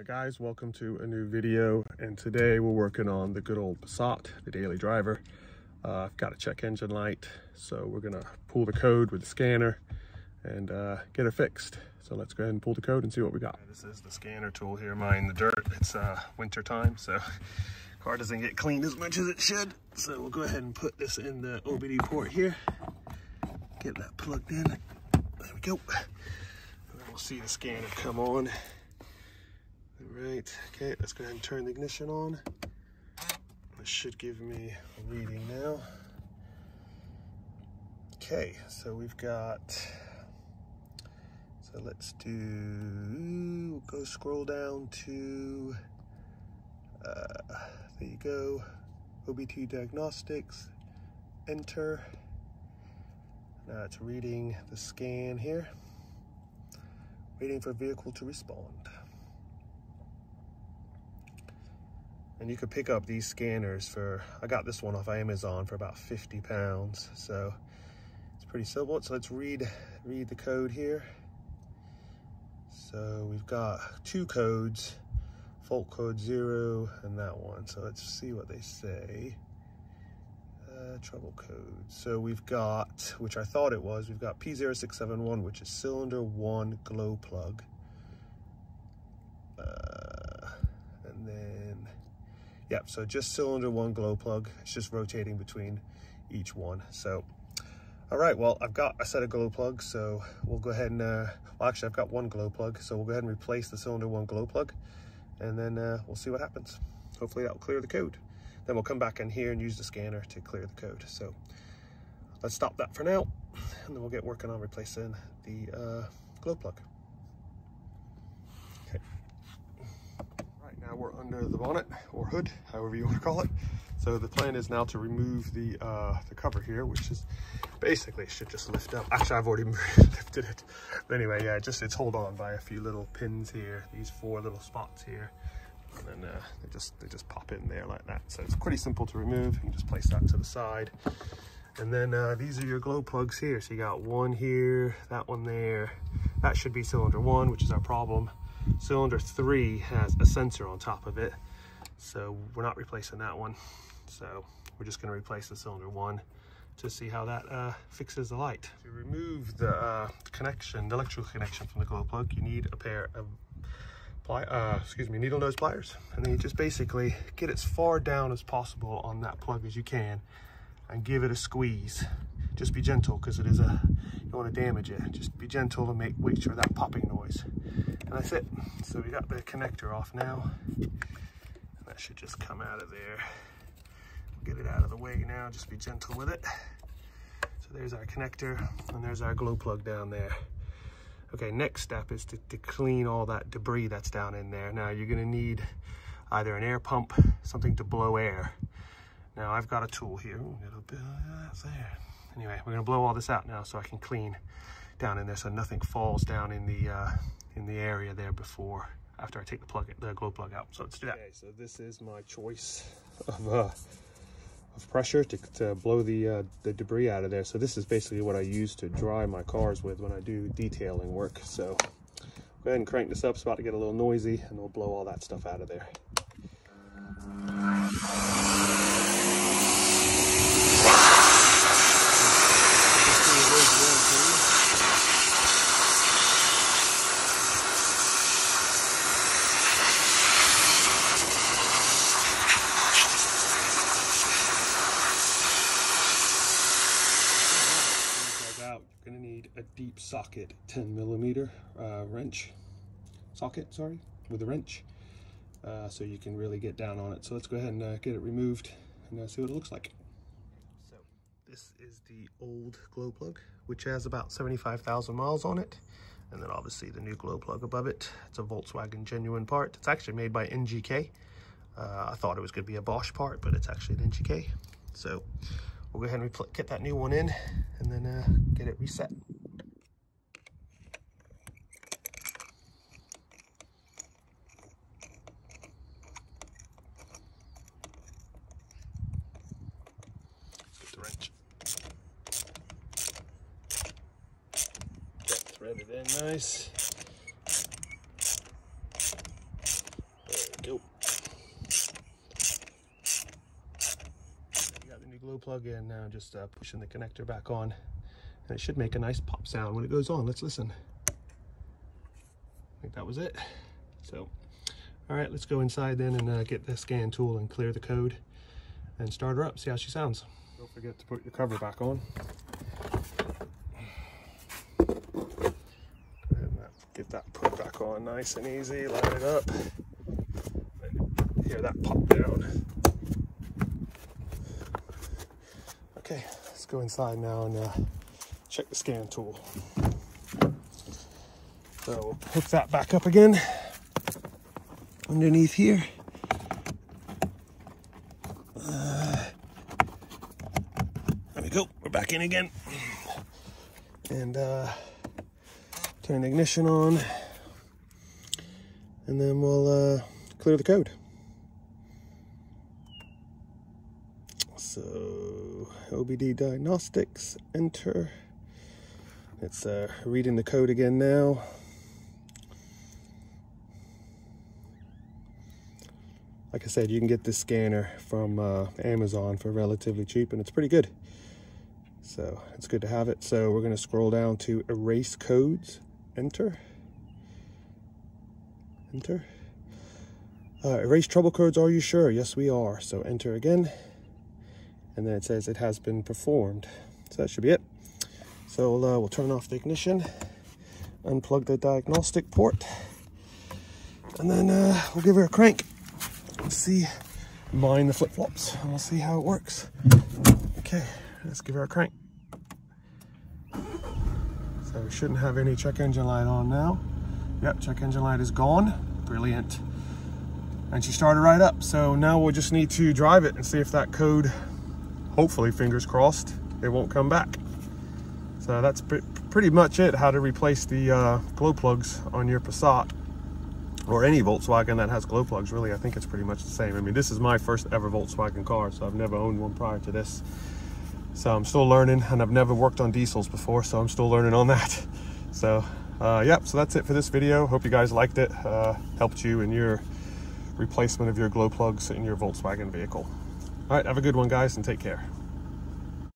Alright guys, welcome to a new video, and today we're working on the good old Passat, the daily driver. I've got a check engine light, so we're gonna pull the code with the scanner and get it fixed. So let's go ahead and pull the code and see what we got. This is the scanner tool here, mine the dirt. It's winter time, so car doesn't get cleaned as much as it should. So we'll go ahead and put this in the OBD port here. Get that plugged in. There we go. And then we'll see the scanner come on. Right, okay, let's go ahead and turn the ignition on. This should give me a reading now. Okay, so we've got, so let's do, we'll go scroll down to, there you go, OBD2 Diagnostics, enter. Now it's reading the scan here, waiting for vehicle to respond. And you could pick up these scanners for, I got this one off Amazon for about 50 pounds. So it's pretty simple. So let's read the code here. So we've got two codes, fault code 0 and that one. So let's see what they say. Trouble code. So we've got, which I thought it was, we've got P0671, which is cylinder 1 glow plug. And then, yep, so just cylinder 1 glow plug. It's just rotating between each one. So, all right, well, I've got a set of glow plugs, so we'll go ahead and, well, actually, I've got one glow plug, so we'll go ahead and replace the cylinder 1 glow plug, and then we'll see what happens. Hopefully that'll clear the code. Then we'll come back in here and use the scanner to clear the code. So let's stop that for now, and then we'll get working on replacing the glow plug. Now we're under the bonnet or hood, however you want to call it. So the plan is now to remove the cover here, which is basically, it should just lift up. Actually, I've already lifted it. But anyway, yeah, it's hold on by a few little pins here, these 4 little spots here. And then they just pop in there like that. So it's pretty simple to remove. You can just place that to the side. And then these are your glow plugs here. So you got one here, that one there. That should be cylinder 1, which is our problem. Cylinder 3 has a sensor on top of it, so we're not replacing that one. So we're just going to replace the cylinder 1 to see how that fixes the light. To remove the connection, the electrical connection from the glow plug, you need a pair of needle nose pliers, and then you just basically get as far down as possible on that plug as you can and give it a squeeze. Just be gentle, because it is you don't want to damage it. Just be gentle to make sure that popping noise. And that's it. So we got the connector off now. And that should just come out of there. We'll get it out of the way now. Just be gentle with it. So there's our connector, and there's our glow plug down there. Okay, next step is to clean all that debris that's down in there. Now you're gonna need either an air pump, something to blow air. Now I've got a tool here. Ooh, a little bit of that there. Anyway, we're gonna blow all this out now so I can clean down in there so nothing falls down in the area there after I take the glow plug out. So let's do that. Okay, so this is my choice of pressure to blow the debris out of there. So this is basically what I use to dry my cars with when I do detailing work. So go ahead and crank this up. It's about to get a little noisy, and we'll blow all that stuff out of there. Going to need a deep socket 10mm wrench socket, sorry, with a wrench, so you can really get down on it. So let's go ahead and get it removed and see what it looks like. So this is the old glow plug, which has about 75,000 miles on it, and then obviously the new glow plug above it. It's a Volkswagen genuine part. It's actually made by NGK. I thought it was going to be a Bosch part, but it's actually an NGK. So we'll go ahead and get that new one in, and then get it reset. Get the wrench. Get threaded in nice. go. You got the new glow plug in now, just pushing the connector back on. And it should make a nice pop sound when it goes on. Let's listen. I think that was it. So, all right, let's go inside then and get the scan tool and clear the code and start her up, see how she sounds. Don't forget to put your cover back on. And get that put back on nice and easy, line it up. And hear that pop down. Okay, let's go inside now and check the scan tool. So we'll hook that back up again underneath here. There we go, we're back in again. And turn the ignition on, and then we'll clear the code. So OBD diagnostics, enter. It's reading the code again now. Like I said, you can get this scanner from Amazon for relatively cheap, and it's pretty good. So it's good to have it. So we're going to scroll down to erase codes, enter. Enter. Erase trouble codes, are you sure? Yes, we are. So enter again. And then it says it has been performed. So that should be it. So we'll turn off the ignition, unplug the diagnostic port, and then we'll give her a crank. Let's see, mine the flip-flops, and we'll see how it works. Okay, let's give her a crank. So we shouldn't have any check engine light on now. Yep, check engine light is gone. Brilliant. And she started right up. So now we'll just need to drive it and see if that code, hopefully, fingers crossed, it won't come back. So that's pretty much it, how to replace the glow plugs on your Passat, or any Volkswagen that has glow plugs, really. I think it's pretty much the same. I mean, this is my first ever Volkswagen car, so I've never owned one prior to this. So I'm still learning, and I've never worked on diesels before, so I'm still learning on that. So, yep, so that's it for this video. Hope you guys liked it, helped you in your replacement of your glow plugs in your Volkswagen vehicle. All right, have a good one, guys, and take care.